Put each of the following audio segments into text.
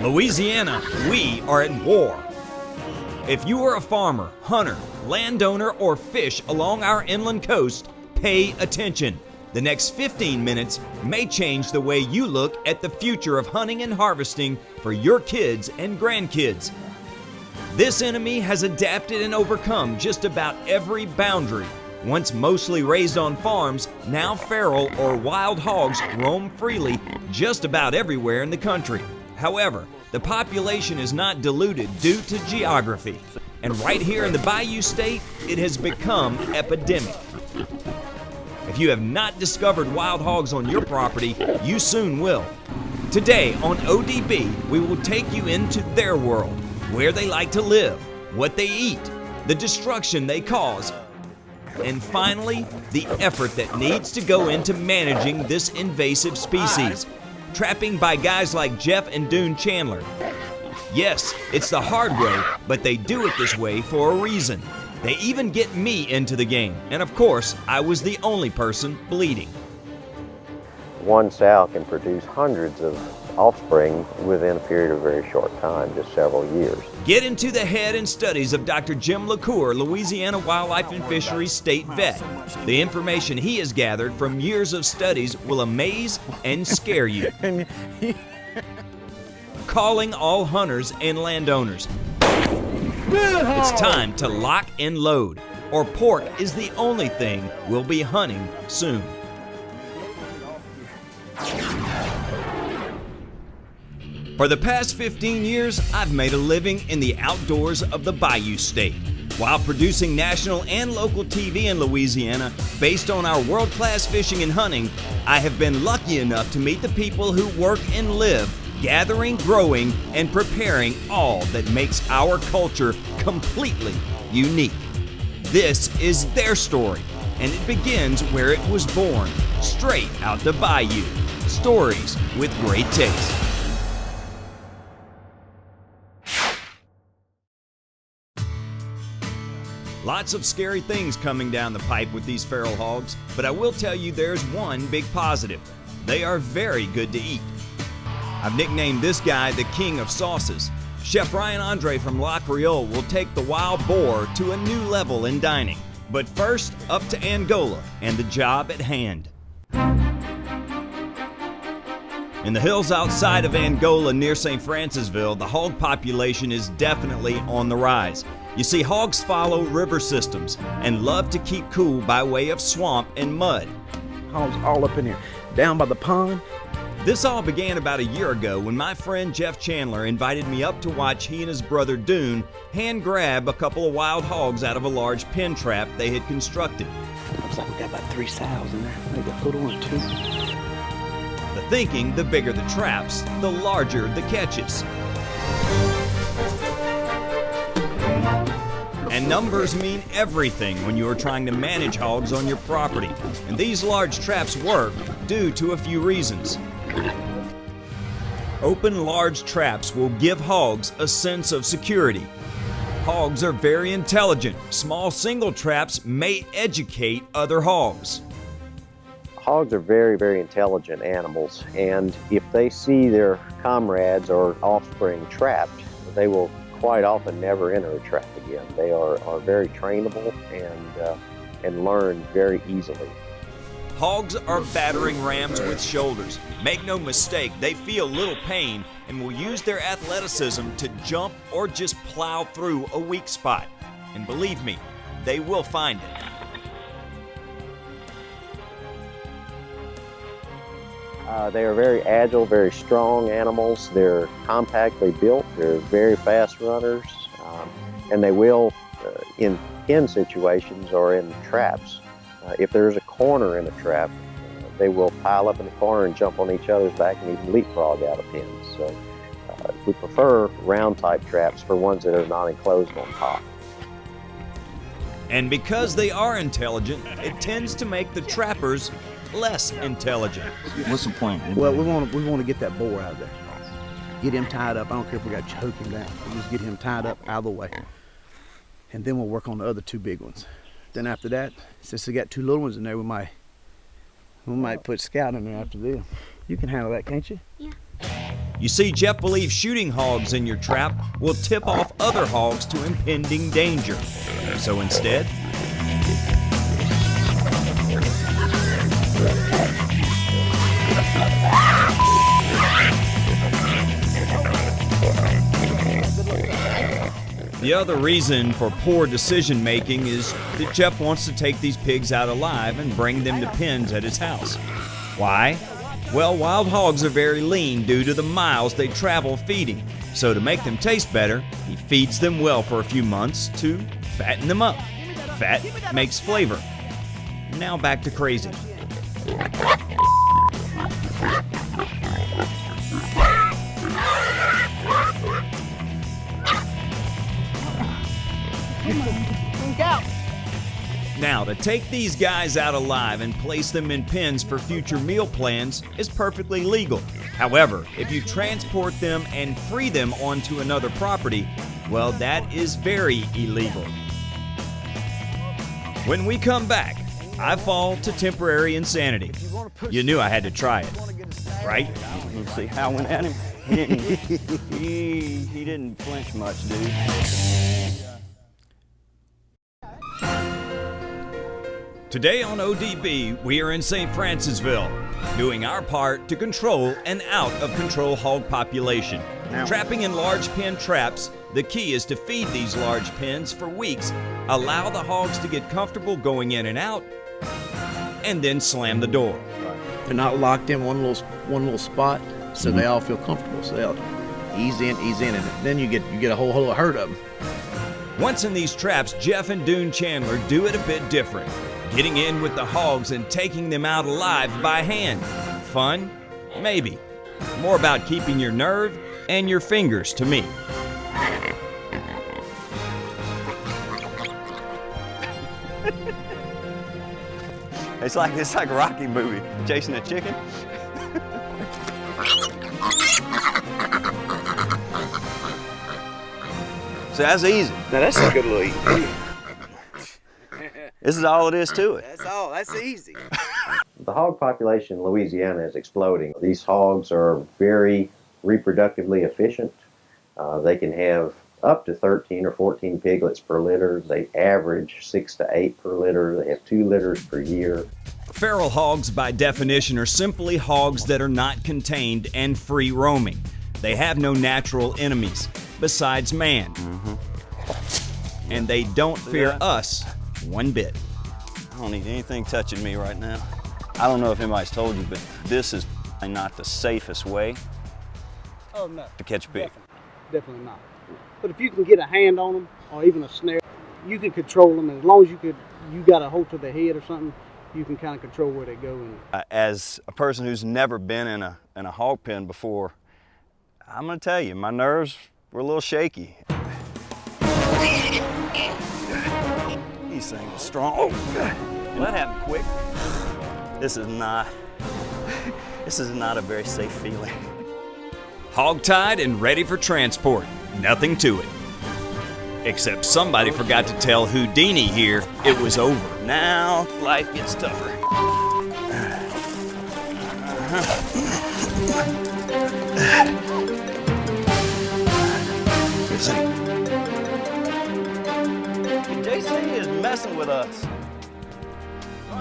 Louisiana, we are at war. If you are a farmer, hunter, landowner, or fish along our inland coast, pay attention. The next 15 minutes may change the way you look at the future of hunting and harvesting for your kids and grandkids. This enemy has adapted and overcome just about every boundary. Once mostly raised on farms, now feral or wild hogs roam freely just about everywhere in the country. However, the population is not diluted due to geography. And right here in the Bayou State, it has become epidemic. If you have not discovered wild hogs on your property, you soon will. Today on ODB, we will take you into their world, where they like to live, what they eat, the destruction they cause, and finally, the effort that needs to go into managing this invasive species. Trapping by guys like Jeff and Dune Chandler. Yes, it's the hard way, but they do it this way for a reason. They even get me into the game, and of course, I was the only person bleeding. One sow can produce hundreds of offspring within a period of a very short time, just several years. Get into the head and studies of Dr. Jim LaCour, Louisiana Wildlife and Fisheries State Vet. The information he has gathered from years of studies will amaze and scare you. Calling all hunters and landowners. It's time to lock and load, or pork is the only thing we'll be hunting soon. For the past 15 years, I've made a living in the outdoors of the Bayou State, while producing national and local TV in Louisiana based on our world-class fishing and hunting. I have been lucky enough to meet the people who work and live gathering, growing, and preparing all that makes our culture completely unique. This is their story, and it begins where it was born, straight out the bayou. Stories with great taste. Lots of scary things coming down the pipe with these feral hogs, but I will tell you there's one big positive. They are very good to eat. I've nicknamed this guy the King of Sauces. Chef Ryan Andre from La Creole will take the wild boar to a new level in dining. But first, up to Angola and the job at hand. In the hills outside of Angola near St. Francisville, the hog population is definitely on the rise. You see, hogs follow river systems and love to keep cool by way of swamp and mud. Hogs all up in here, down by the pond. This all began about a year ago when my friend Jeff Chandler invited me up to watch he and his brother Dune hand grab a couple of wild hogs out of a large pen trap they had constructed. Looks like we got about 3 sows in there. Maybe a little one too. The thinking, the bigger the traps, the larger the catches. And numbers mean everything when you are trying to manage hogs on your property. And these large traps work due to a few reasons. Open large traps will give hogs a sense of security. Hogs are very intelligent. Small single traps may educate other hogs. Hogs are very, very intelligent animals, and if they see their comrades or offspring trapped, they will quite often never enter a trap again. They are very trainable and learn very easily. Hogs are battering rams with shoulders. Make no mistake, they feel little pain and will use their athleticism to jump or just plow through a weak spot. And believe me, they will find it. They are very agile, very strong animals. They're compactly built. They're very fast runners, and they will, in pen situations or in traps, if there's a corner in a trap, they will pile up in the corner and jump on each other's back and even leapfrog out of pens. So we prefer round type traps for ones that are not enclosed on top. And because they are intelligent, it tends to make the trappers less intelligent. What's the point? Well, we want to get that boar out of there. Get him tied up. I don't care if we got to choke him down. We'll just get him tied up out of the way. And then we'll work on the other 2 big ones. Then after that, since we got 2 little ones in there, we might put Scout in there after them. You can handle that, can't you? Yeah. You see, Jeff believes shooting hogs in your trap will tip off other hogs to impending danger. So instead, the other reason for poor decision making is that Jeff wants to take these pigs out alive and bring them to pens at his house. Why? Well, wild hogs are very lean due to the miles they travel feeding. So to make them taste better, he feeds them well for a few months to fatten them up. Fat makes flavor. Now back to crazy. Now, to take these guys out alive and place them in pens for future meal plans is perfectly legal. However, if you transport them and free them onto another property, well, that is very illegal. When we come back, I fall to temporary insanity. You knew I had to try it, right? You see how I went at him? He didn't flinch much, dude. Today on ODB, we are in St. Francisville, doing our part to control an out-of-control hog population. Trapping in large pen traps, the key is to feed these large pens for weeks, allow the hogs to get comfortable going in and out, and then slam the door. They're not locked in one little spot, so they all feel comfortable. So they'll ease in, and then you get a whole herd of them. Once in these traps, Jeff and Dune Chandler do it a bit different. Getting in with the hogs and taking them out alive by hand. Fun? Maybe. More about keeping your nerve and your fingers to me. It's like a Rocky movie, chasing a chicken. So that's easy. Now that's a good little eat. This is all it is to it. That's easy. The hog population in Louisiana is exploding. These hogs are very reproductively efficient. They can have up to 13 or 14 piglets per litter. They average 6 to 8 per litter. They have 2 litters per year. Feral hogs, by definition, are simply hogs that are not contained and free roaming. They have no natural enemies besides man. And they don't fear us one bit. I don't need anything touching me right now. I don't know if anybody's told you, but this is not the safest way to catch a pig. Definitely not. But if you can get a hand on them or even a snare, you can control them. As long as you got a hold to the head or something, you can kind of control where they go. As a person who's never been in a hog pen before, I'm gonna tell you, my nerves were a little shaky. These things are strong. Oh, well, that happened quick. This is not a very safe feeling. Hog tied and ready for transport. Nothing to it. Except somebody forgot to tell Houdini here it was over. Now life gets tougher. JC is messing with us.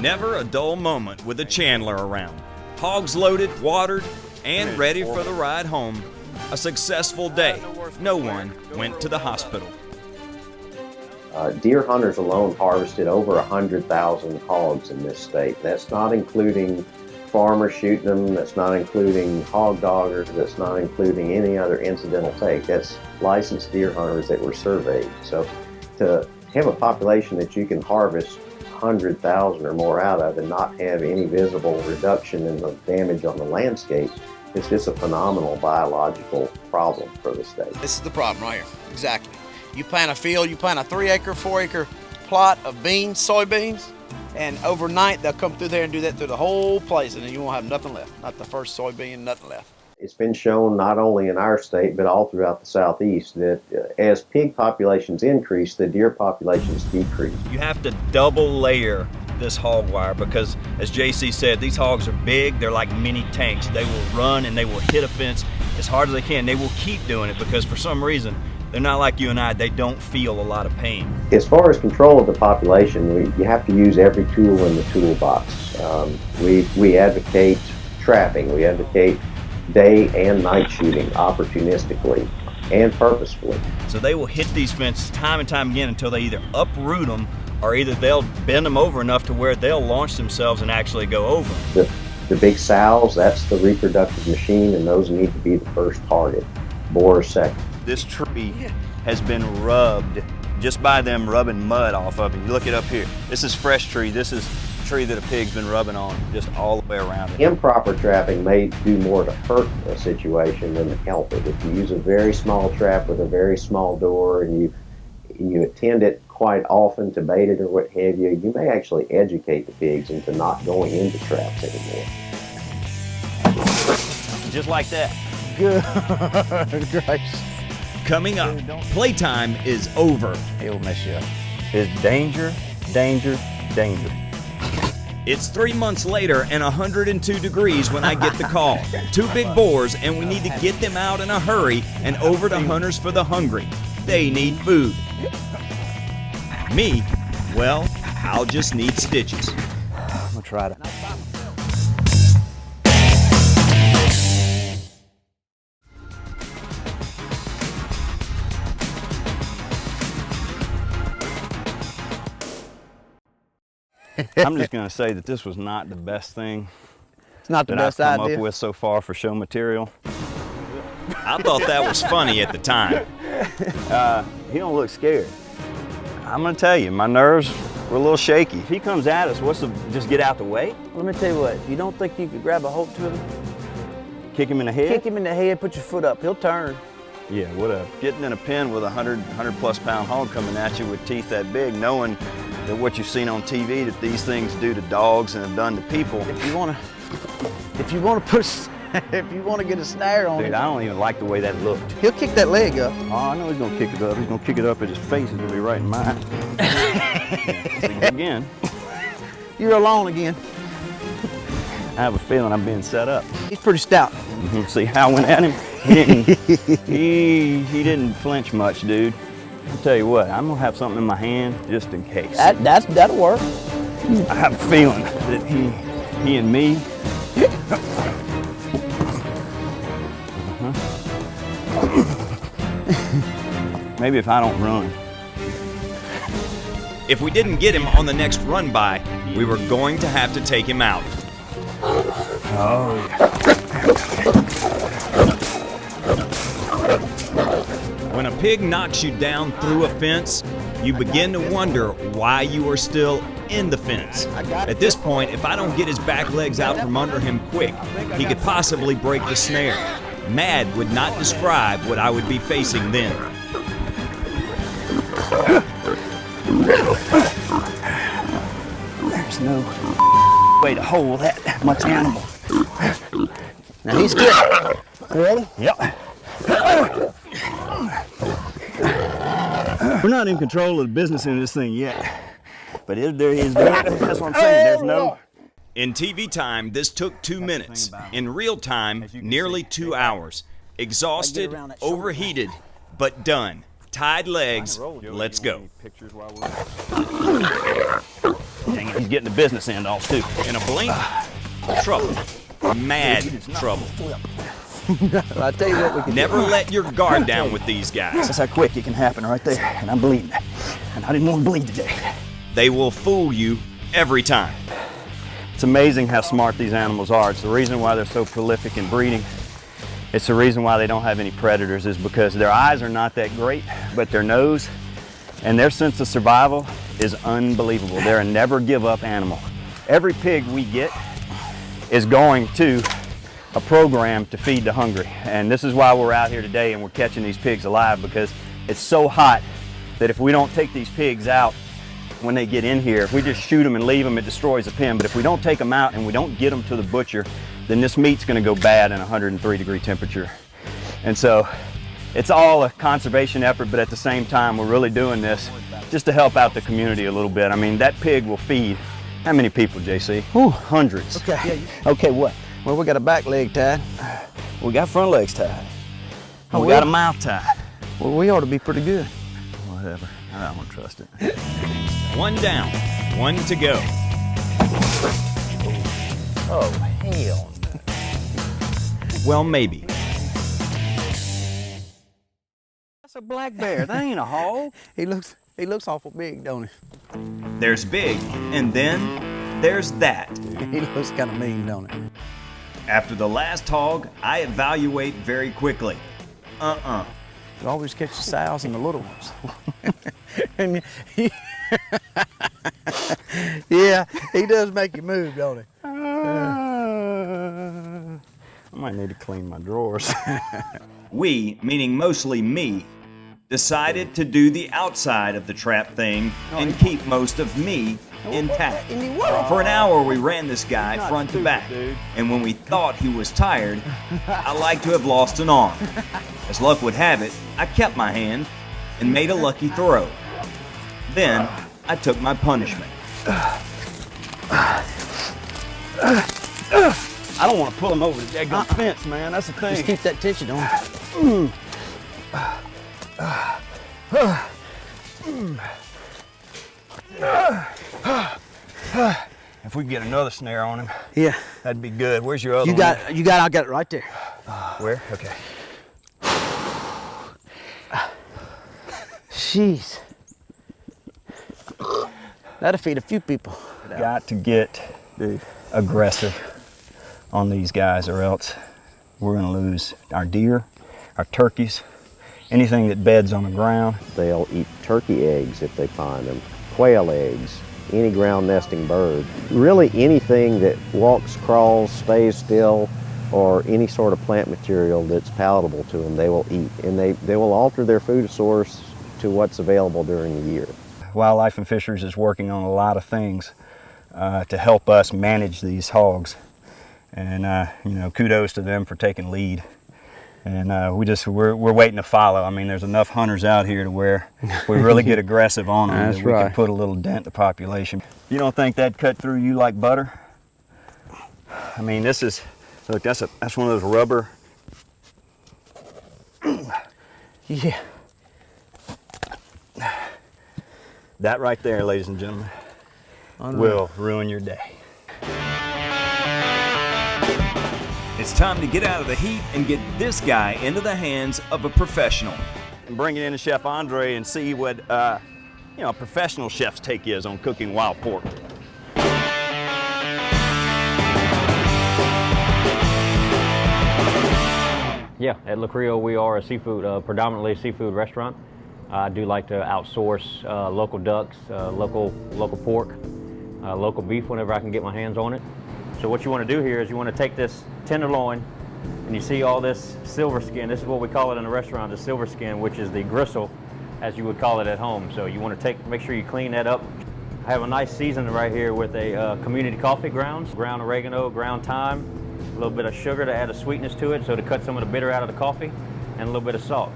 Never a dull moment with a Chandler around. Hogs loaded, watered, and ready for the ride home. A successful day. No one went to the hospital. Deer hunters alone harvested over 100,000 hogs in this state. That's not including farmers shooting them, that's not including hog doggers, that's not including any other incidental take. That's licensed deer hunters that were surveyed. So to have a population that you can harvest 100,000 or more out of and not have any visible reduction in the damage on the landscape, it's just a phenomenal biological problem for the state. This is the problem right here, exactly. You plant a field, you plant a 3-acre, 4-acre plot of beans, soybeans, and overnight they'll come through there and do that through the whole place, and then you won't have nothing left. Not the first soybean, nothing left. It's been shown not only in our state, but all throughout the Southeast that as pig populations increase, the deer populations decrease. You have to double layer this hog wire because, as JC said, these hogs are big. They're like mini tanks. They will run and they will hit a fence as hard as they can. They will keep doing it because for some reason, they're not like you and I, they don't feel a lot of pain. As far as control of the population, you have to use every tool in the toolbox. We advocate trapping. We advocate day and night shooting opportunistically and purposefully. So they will hit these fences time and time again until they either uproot them or either they'll bend them over enough to where they'll launch themselves and actually go over them. The big sows, that's the reproductive machine, and those need to be the first target. Boars second. This tree has been rubbed just by them rubbing mud off of it. You look it up here. This is fresh tree. This is a tree that a pig's been rubbing on just all the way around it. Improper trapping may do more to hurt a situation than to help it. If you use a very small trap with a very small door and you attend it quite often to bait it or what have you, you may actually educate the pigs into not going into traps anymore. Just like that. Good gracious. Coming up, playtime is over. It'll mess you up. It's danger, danger, danger. It's 3 months later and 102 degrees when I get the call. 2 big boars, and we need to get them out in a hurry and over to Hunters for the Hungry. They need food. Me, well, I'll just need stitches. I'm gonna try to. I'm just gonna say that this was not the best thing It's not the that best I've come idea. up with so far for show material. I thought that was funny at the time. He don't look scared. I'm gonna tell you, my nerves were a little shaky. If he comes at us, just get out the way? Let me tell you what, if you don't think you could grab a hold to him, Kick him in the head? kick him in the head, put your foot up, he'll turn. Yeah, what a getting in a pen with a 100 plus pound hog coming at you with teeth that big, knowing that what you've seen on TV that these things do to dogs and have done to people. If you wanna get a snare on Dude, him, I don't even like the way that looked. he'll kick that leg up. Oh, I know he's gonna kick it up. He's gonna kick it up at his face. It's gonna be right in mine. Yeah, again, You're alone again. I have a feeling I'm being set up. He's pretty stout. See how I went at him? He didn't flinch much, dude. I'll tell you what, I'm gonna have something in my hand just in case. That'll work. I have a feeling that he and me. Maybe if I don't run. If we didn't get him on the next run by, we were going to have to take him out. Oh yeah. When a pig knocks you down through a fence, you begin to wonder why you are still in the fence. At this point, if I don't get his back legs out from under him quick, he could possibly break the snare. Mad would not describe what I would be facing then. There's no way to hold that much animal. Now he's good. Ready? Yep. We're not in control of the business end of this thing yet, but there he is. That's what I'm saying. There's no. In TV time, this took 2 minutes. In real time, nearly 2 hours. Exhausted, overheated, but done. Tied legs, let's go. Dang it, he's getting the business end off too. In a blink, trouble. Mad trouble. Well, I tell you what we can Never let your guard down with these guys. That's how quick it can happen right there, and I'm bleeding. And I didn't want to bleed today. They will fool you every time. It's amazing how smart these animals are. It's the reason why they're so prolific in breeding. It's the reason why they don't have any predators is because their eyes are not that great, but their nose and their sense of survival is unbelievable. They're a never give up animal. Every pig we get is going to a program to feed the hungry. And this is why we're out here today and we're catching these pigs alive, because it's so hot that if we don't take these pigs out when they get in here, if we just shoot them and leave them, it destroys the pen. But if we don't take them out and we don't get them to the butcher, then this meat's gonna go bad in 103-degree temperature. And so it's all a conservation effort, but at the same time, we're really doing this just to help out the community a little bit. I mean, that pig will feed how many people, JC? Ooh, hundreds. Okay. Okay, what? Well, we got a back leg tied. We got front legs tied. Oh, We got a mouth tied. Well, we ought to be pretty good. Whatever. I don't trust it. One down, one to go. Oh, hell. Well, maybe. That's a black bear. That ain't a hog. He looks awful big, don't he? There's big, and then there's that. He looks kind of mean, don't he? After the last hog, I evaluate very quickly. You always catch the sows and the little ones. And yeah, he does make you move, don't he? I might need to clean my drawers. We, meaning mostly me, decided to do the outside of the trap thing and keep most of me intact. For an hour we ran this guy front to back, and when we thought he was tired, I like to have lost an arm. As luck would have it, I kept my hand and made a lucky throw. Then I took my punishment. I don't want to pull him over the daggone fence, man. That's the thing. Just keep that tension on. If we could get another snare on him, Yeah. that'd be good. Where's your other You one? got I got it right there. Where? Okay. Jeez. That'll feed a few people. Got to get aggressive on these guys, or else we're gonna lose our deer, our turkeys, anything that beds on the ground. They'll eat turkey eggs if they find them, quail eggs, any ground nesting bird. Really anything that walks, crawls, stays still, or any sort of plant material that's palatable to them, they will eat. And they will alter their food source to what's available during the year. Wildlife and Fisheries is working on a lot of things to help us manage these hogs. And you know, kudos to them for taking lead. And we're waiting to follow. I mean, there's enough hunters out here to where if we really get aggressive on them, That's that we right. can put a little dent in the population. You don't think that'd cut through you like butter? I mean, this is, look, that's one of those rubber. Yeah. That right there, ladies and gentlemen, will ruin your day. It's time to get out of the heat and get this guy into the hands of a professional. And bring it in to Chef Andre and see what you know, a professional chef's take is on cooking wild pork. Yeah, at La Creole we are a seafood, predominantly seafood restaurant. I do like to outsource local ducks, local pork, local beef whenever I can get my hands on it. So what you want to do here is you want to take this tenderloin, and you see all this silver skin. This is what we call it in the restaurant, the silver skin, which is the gristle, as you would call it at home. So you want to make sure you clean that up. I have a nice seasoning right here with a community coffee grounds, ground oregano, ground thyme, a little bit of sugar to add a sweetness to it, so to cut some of the bitter out of the coffee, and a little bit of salt.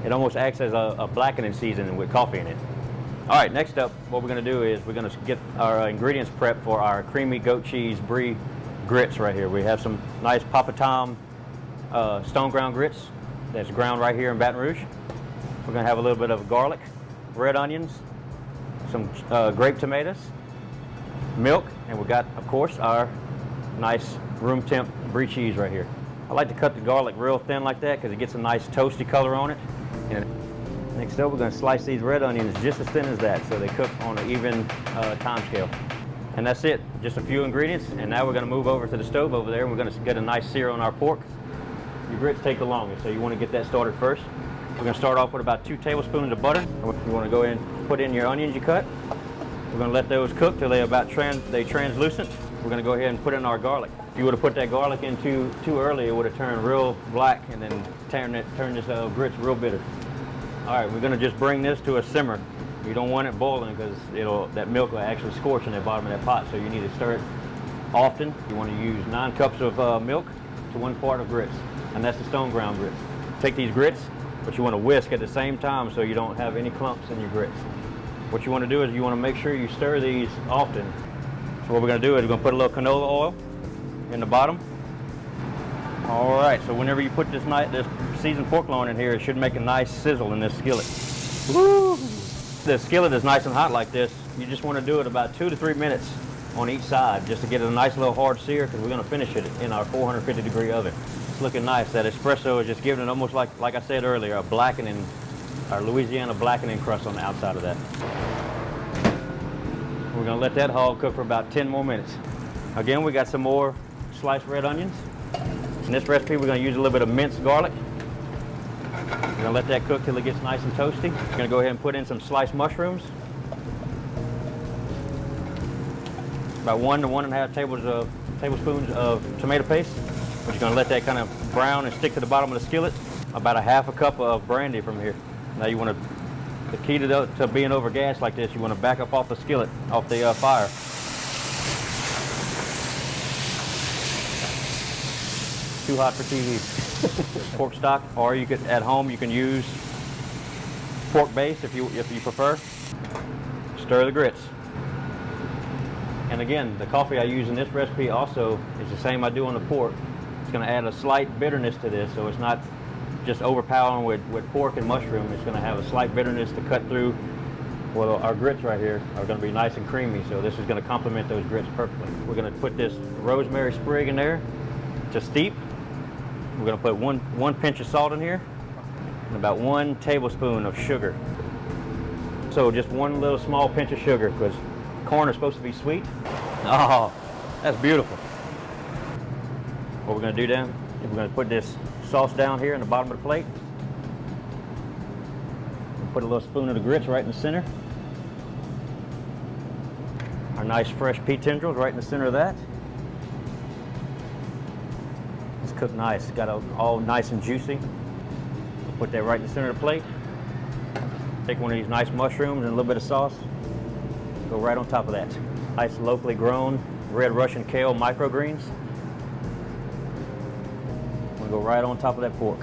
It almost acts as a blackening seasoning with coffee in it. All right, next up, what we're going to do is we're going to get our ingredients prepped for our creamy goat cheese brie grits right here. We have some nice Papa Tom stone ground grits that's ground right here in Baton Rouge. We're going to have a little bit of garlic, red onions, some grape tomatoes, milk, and we got, of course, our nice room temp brie cheese right here. I like to cut the garlic real thin like that because it gets a nice toasty color on it. And next up, we're going to slice these red onions just as thin as that so they cook on an even time scale. And that's it, just a few ingredients. And now we're going to move over to the stove over there and we're going to get a nice sear on our pork. Your grits take the longest, so you want to get that started first. We're going to start off with about 2 tablespoons of butter. You want to go in and put in your onions you cut. We're going to let those cook till they're about translucent. We're going to go ahead and put in our garlic. If you would have put that garlic in too early, it would have turned real black and then turn this grits real bitter. All right, we're going to just bring this to a simmer. You don't want it boiling because that milk will actually scorch in the bottom of that pot, so you need to stir it often. You want to use 9 cups of milk to 1 quart of grits, and that's the stone ground grits. Take these grits, but you want to whisk at the same time so you don't have any clumps in your grits. What you want to do is you want to make sure you stir these often. So what we're going to do is we're going to put a little canola oil in the bottom. All right, so whenever you put this seasoned pork loin in here, it should make a nice sizzle in this skillet. Woo! The skillet is nice and hot like this. You just want to do it about 2 to 3 minutes on each side just to get it a nice little hard sear, because we're going to finish it in our 450-degree oven. It's looking nice. That espresso is just giving it almost like I said earlier, a blackening, our Louisiana blackening crust on the outside of that. We're going to let that hog cook for about 10 more minutes. Again, we got some more sliced red onions. In this recipe, we're going to use a little bit of minced garlic. We're going to let that cook till it gets nice and toasty. We're going to go ahead and put in some sliced mushrooms. About 1 to 1.5 tablespoons of tomato paste. We're just going to let that kind of brown and stick to the bottom of the skillet. About 1/2 cup of brandy from here. Now you want to, the key to being over gas like this, you want to back up off the skillet, off the fire. Too hot for TV. Pork stock, or you could, at home, you can use pork base if you prefer. Stir the grits. And again, the coffee I use in this recipe also is the same I do on the pork. It's going to add a slight bitterness to this, so it's not just overpowering with pork and mushroom. It's going to have a slight bitterness to cut through. Well, our grits right here are going to be nice and creamy, so this is going to complement those grits perfectly. We're going to put this rosemary sprig in there to steep. We're going to put one pinch of salt in here and about 1 tablespoon of sugar. So just one little small pinch of sugar, because corn is supposed to be sweet. Oh, that's beautiful. What we're going to do then is we're going to put this sauce down here in the bottom of the plate. We'll put a little spoon of the grits right in the center. Our nice fresh pea tendrils right in the center of that. It's cooked nice, got all nice and juicy. We'll put that right in the center of the plate. Take one of these nice mushrooms and a little bit of sauce. Go right on top of that. Nice locally grown red Russian kale microgreens. We'll go right on top of that pork.